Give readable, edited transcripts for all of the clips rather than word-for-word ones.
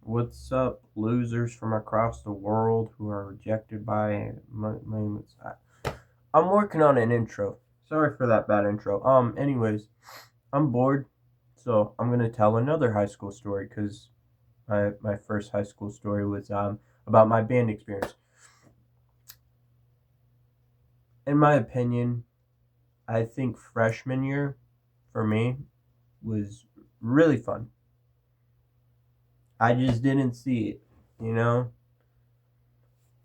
What's up, losers from across the world who are rejected by my I'm working on an intro. Sorry for that bad intro. Anyways, I'm bored, so I'm gonna tell another high school story because my first high school story was about my band experience. In my opinion, I think freshman year for me was really fun. I just didn't see it, you know.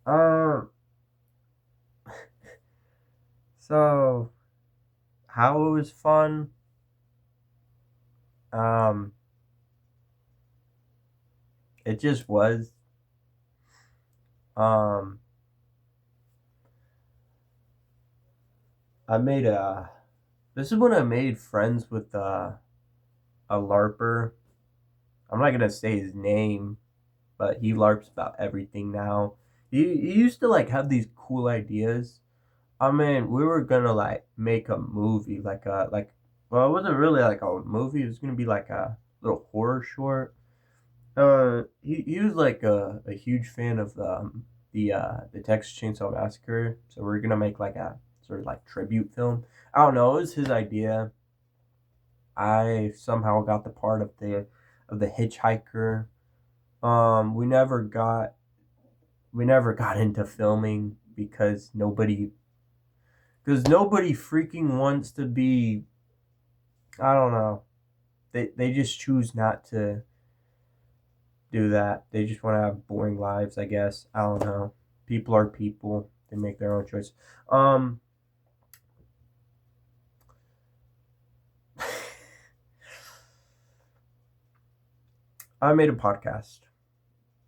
Uh, so how it was fun. Um, it just was. Um, I made a. This is when I made friends with a LARPer. I'm not gonna say his name, but he LARPs about everything now. He used to like have these cool ideas. I mean, we were gonna like make a movie, well, it wasn't really like a movie. It was gonna be like a little horror short. He was like a huge fan of the Texas Chainsaw Massacre, so we're gonna make like a sort of like tribute film. I don't know, it was his idea. I somehow got the part of the hitchhiker. Um, we never got we never got into filming because nobody freaking wants to be. I don't know. They just choose not to do that. They just want to have boring lives, I guess. I don't know. People are people. They make their own choice. Um, I made a podcast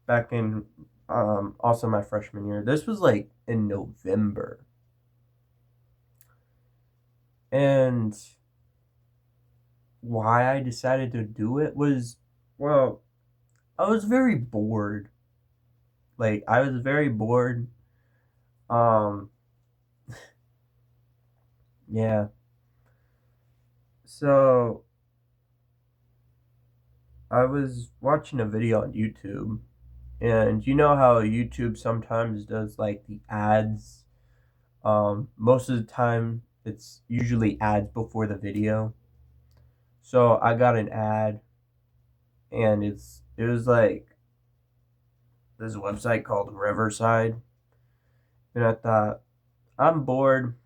back in also my freshman year. This was like in November. And why I decided to do it was, well, I was very bored. Like I was very bored. Um, yeah. So I was watching a video on YouTube, and you know how YouTube sometimes does like the ads. Most of the time, it's usually ads before the video. So I got an ad, and it was like this website called Riverside, and I thought I'm bored.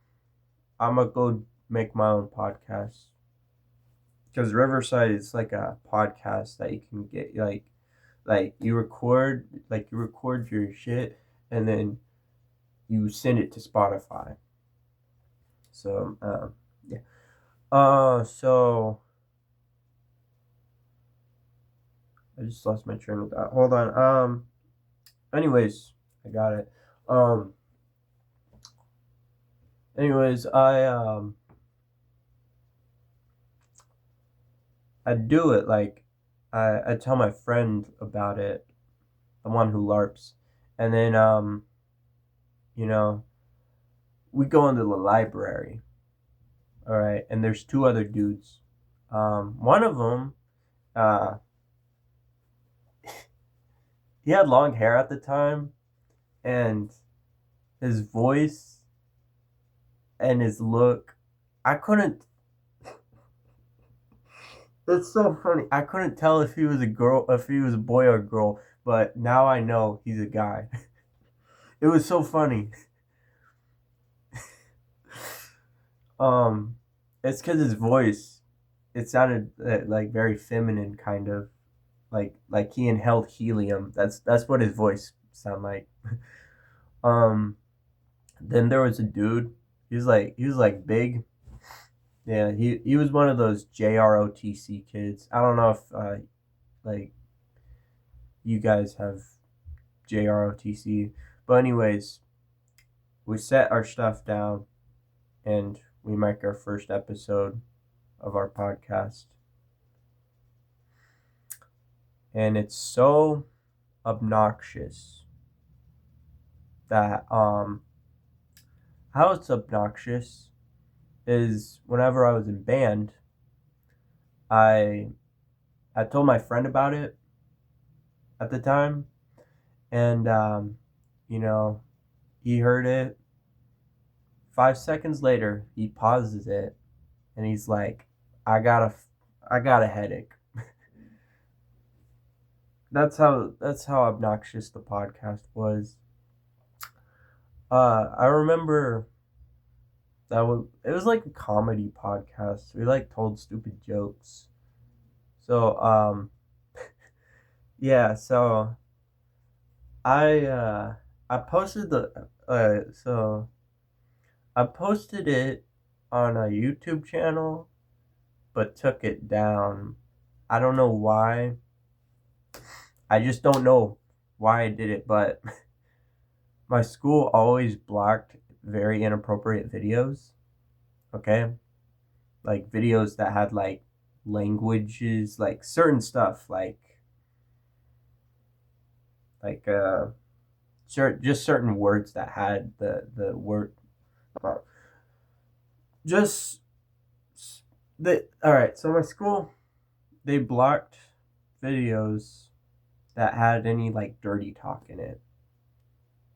I'm gonna go make my own podcast because Riverside is like a podcast that you can get you record your shit and then you send it to Spotify. So yeah. So I just lost my train of thought. Hold on. Anyways, I got it. Um. Anyways, I do it like I tell my friend about it, the one who LARPs, and then you know we go into the library. All right, and there's two other dudes. One of them, uh, he had long hair at the time, and his voice and his look, I couldn't. It's so funny. I couldn't tell if he was a girl, if he was a boy or a girl, but now I know he's a guy. It was so funny. Um, it's because his voice, it sounded like very feminine, kind of like he inhaled helium. That's what his voice sounded like. Um, then there was a dude. He was like big. Yeah, he was one of those JROTC kids. I don't know if like you guys have JROTC, but anyways, we set our stuff down and we make our first episode of our podcast, and it's so obnoxious that how it's obnoxious is whenever I was in band, I I told my friend about it, at the time, and you know, he heard it. 5 seconds later, he pauses it, and he's like, I got a headache." That's how obnoxious the podcast was. I remember it was like a comedy podcast. We like told stupid jokes. So yeah, so I uh I posted the so I posted it on a YouTube channel but took it down. I don't know why. I just don't know why I did it, but my school always blocked very inappropriate videos, okay? Like videos that had like languages, like certain stuff, like just certain words that had the word just the all right. So my school, they blocked videos that had any like dirty talk in it.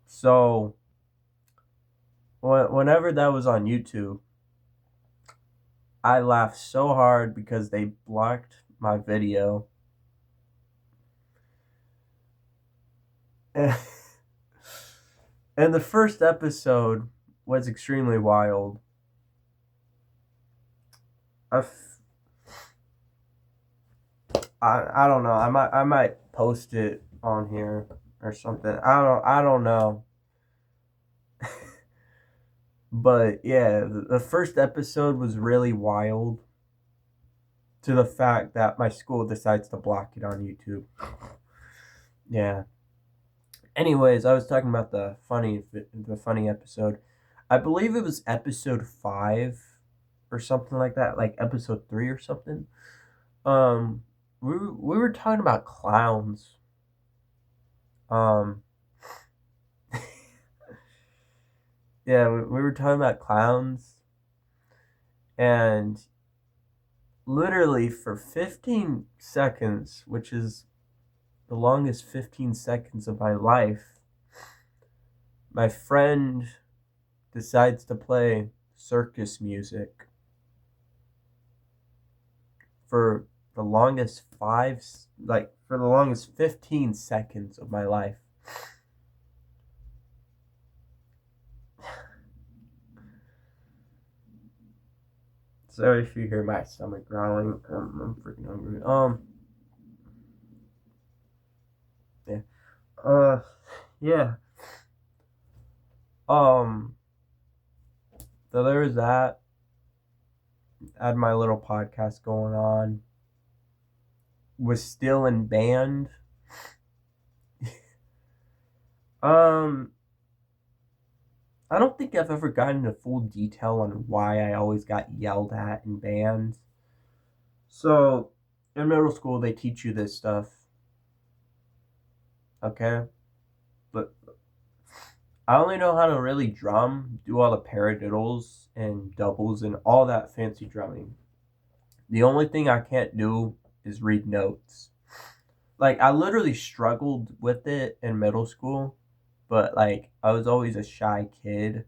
So whenever that was on YouTube, I laughed so hard because they blocked my video. And the first episode was extremely wild. I, I don't know. I might post it on here or something. I don't know. But yeah, the first episode was really wild to the fact that my school decides to block it on YouTube. Yeah. Anyways, I was talking about the funny episode. I believe it was episode 5 or something like that, like episode 3 or something. Um we were talking about clowns. Um yeah, we were talking about clowns, and literally for 15 seconds, which is the longest 15 seconds of my life, my friend decides to play circus music for the longest for the longest 15 seconds of my life. Sorry if you hear my stomach growling. I'm freaking hungry. Yeah. Uh, yeah. Um, so there was that. I had my little podcast going on. Was still in band. Um, I don't think I've ever gotten into full detail on why I always got yelled at in bands. So, in middle school, they teach you this stuff, okay? But I only know how to really drum, do all the paradiddles and doubles and all that fancy drumming. The only thing I can't do is read notes. Like, I literally struggled with it in middle school, but like, I was always a shy kid,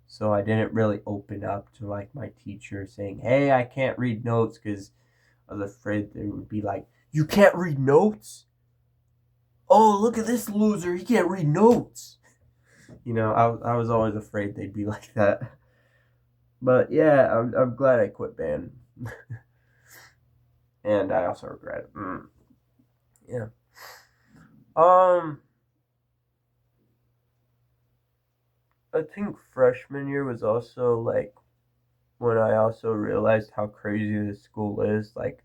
so I didn't really open up to like my teacher saying, "Hey, I can't read notes," because I was afraid they would be like, "You can't read notes? Oh, look at this loser, he can't read notes." I was always afraid they'd be like that. But yeah, I'm glad I quit band. And I also regret it. Yeah. Um, I think freshman year was also like when I also realized how crazy this school is. Like,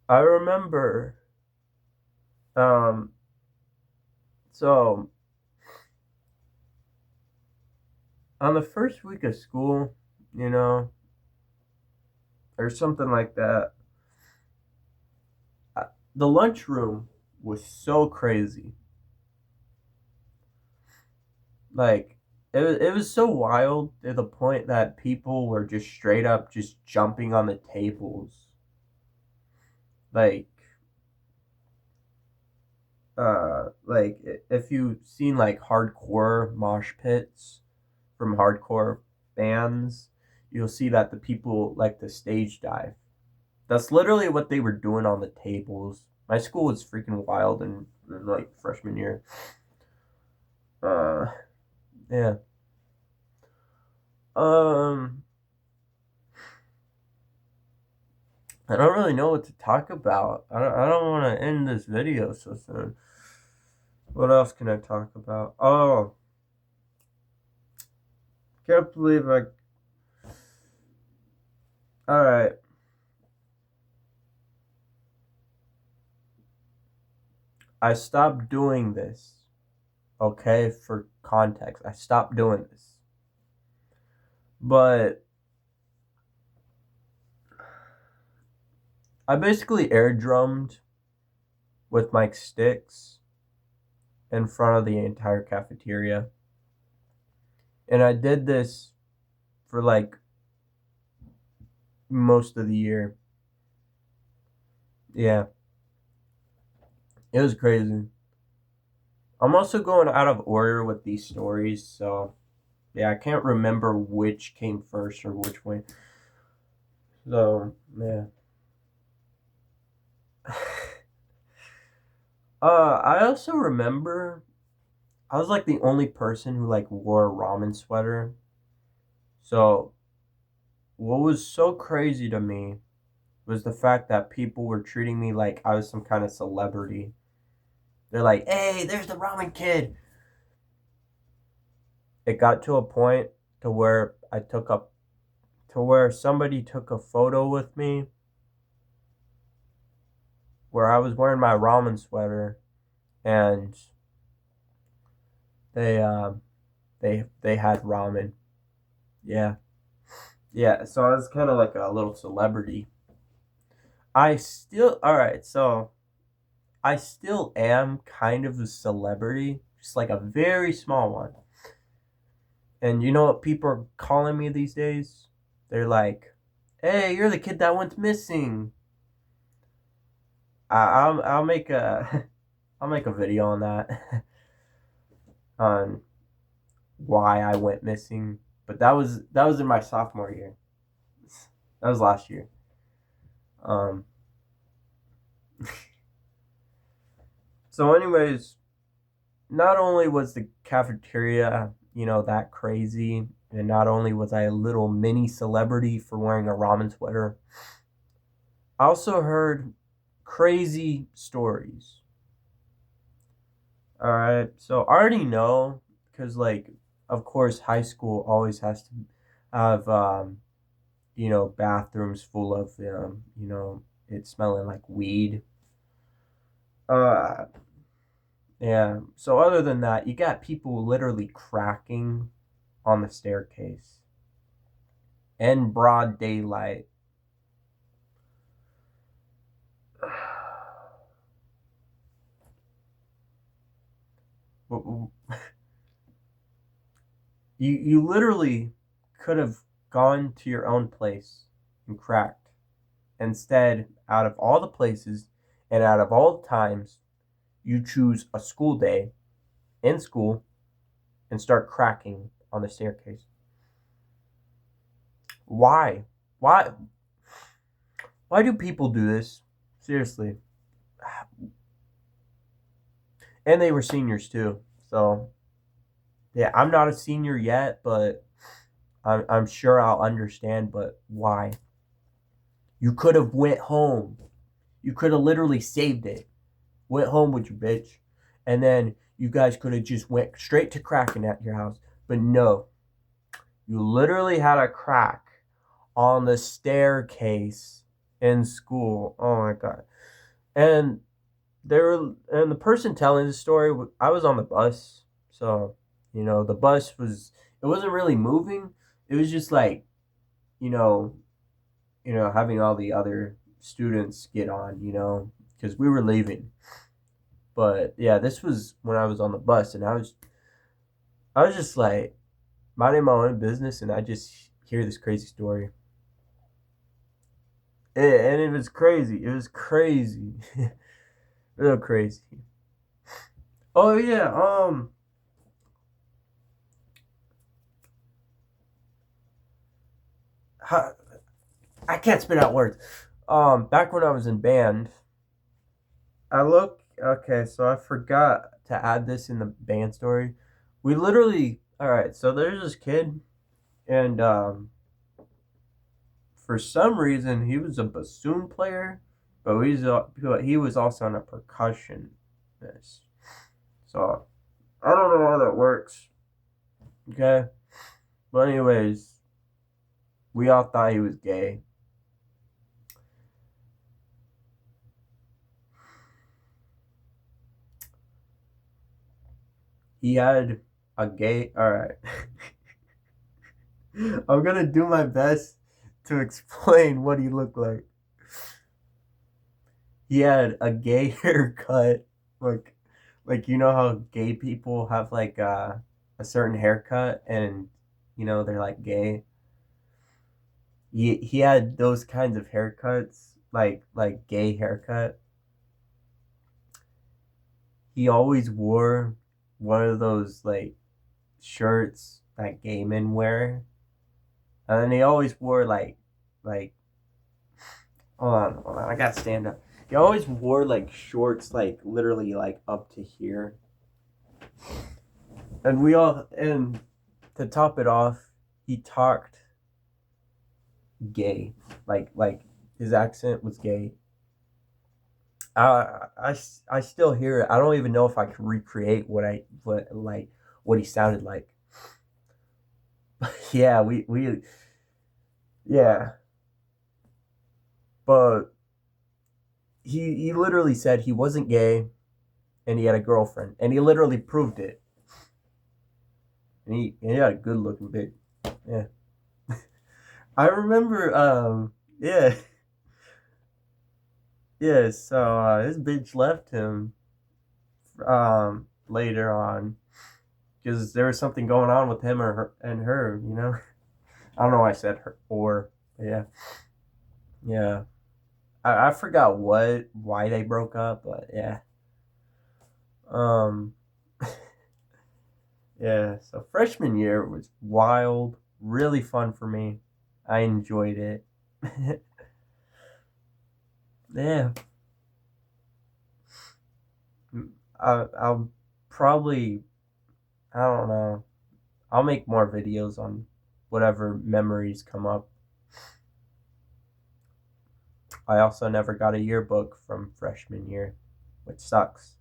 I remember, um, so on the first week of school, you know, or something like that, the lunchroom was so crazy. Like, it was so wild to the point that people were just straight up just jumping on the tables. Like, like if you've seen like hardcore mosh pits from hardcore bands, you'll see that the people like to stage dive. That's literally what they were doing on the tables. My school was freaking wild in like freshman year. Uh, yeah. Um, I don't really know what to talk about. I don't want to end this video so soon. What else can I talk about? Oh, can't believe I. All right. I stopped doing this. Okay, for context, I stopped doing this. But I basically air drummed with my sticks in front of the entire cafeteria. And I did this for like most of the year. Yeah, it was crazy. I'm also going out of order with these stories, so yeah, I can't remember which came first or which way. So, yeah. I also remember I was like the only person who like wore a ramen sweater. So, what was so crazy to me was the fact that people were treating me like I was some kind of celebrity. They're like, "Hey, there's the ramen kid." It got to a point to where I took up to where somebody took a photo with me where I was wearing my ramen sweater and they they had ramen. Yeah. Yeah, so I was kind of like a little celebrity. I still all right, so I still am kind of a celebrity, just like a very small one. And you know what people are calling me these days? They're like, "Hey, you're the kid that went missing." I'll make a I'll make a video on that on why I went missing. But that was in my sophomore year. That was last year. Um. So, anyways, not only was the cafeteria, that crazy, and not only was I a little mini celebrity for wearing a ramen sweater, I also heard crazy stories. All right, so I already know because, like, of course, high school always has to have, bathrooms full of, it smelling like weed. Uh, yeah. So other than that, you got people literally cracking on the staircase in broad daylight. You you literally could have gone to your own place and cracked. Instead, out of all the places and out of all the times, you choose a school day in school and start cracking on the staircase. Why? Why? Why do people do this? Seriously. And they were seniors too. So yeah, I'm not a senior yet, but I'm sure I'll understand. But why? You could have went home. You could have literally saved it. Went home with your bitch, and then you guys could have just went straight to cracking at your house. But no, you literally had a crack on the staircase in school. Oh my god! And and the person telling the story, I was on the bus, so the bus it wasn't really moving. It was just like you know having all the other students get on, because we were leaving. But yeah, this was when I was on the bus, and I was just like minding my own business, and I just hear this crazy story. And it was crazy. It was crazy, real crazy. Oh yeah, ha- I can't spit out words. Back when I was in band, I look okay. So I forgot to add this in the band story. We literally, all right. So there's this kid, and for some reason he was a bassoon player, but he was also on a percussionist. So I don't know how that works. Okay, but anyways, we all thought he was gay. He had a gay. All right. I'm gonna do my best to explain what he looked like. He had a gay haircut, like you know how gay people have like a certain haircut, and they're like gay. He had those kinds of haircuts, like gay haircut. He always wore one of those like shirts that gay men wear, and then he always wore like hold on, I gotta stand up. He always wore like shorts, like literally like up to here, and to top it off, he talked gay, like his accent was gay. I still hear it. I don't even know if I can recreate what he sounded like. Yeah, we yeah, but he literally said he wasn't gay and he had a girlfriend, and he literally proved it. And he had a good looking bitch. Yeah, I remember. Yeah, yeah. So his bitch left him later on because there was something going on with him or her and her. I don't know why I said her or yeah, yeah. I forgot why they broke up, but yeah. Um, yeah. So freshman year was wild, really fun for me. I enjoyed it. Yeah. I'll probably, I don't know. I'll make more videos on whatever memories come up. I also never got a yearbook from freshman year, which sucks.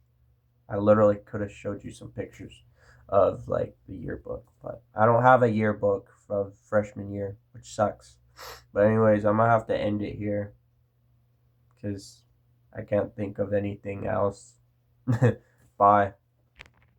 I literally could have showed you some pictures of like the yearbook, but I don't have a yearbook of freshman year, which sucks. But anyways, I'm gonna have to end it here because I can't think of anything else. Bye.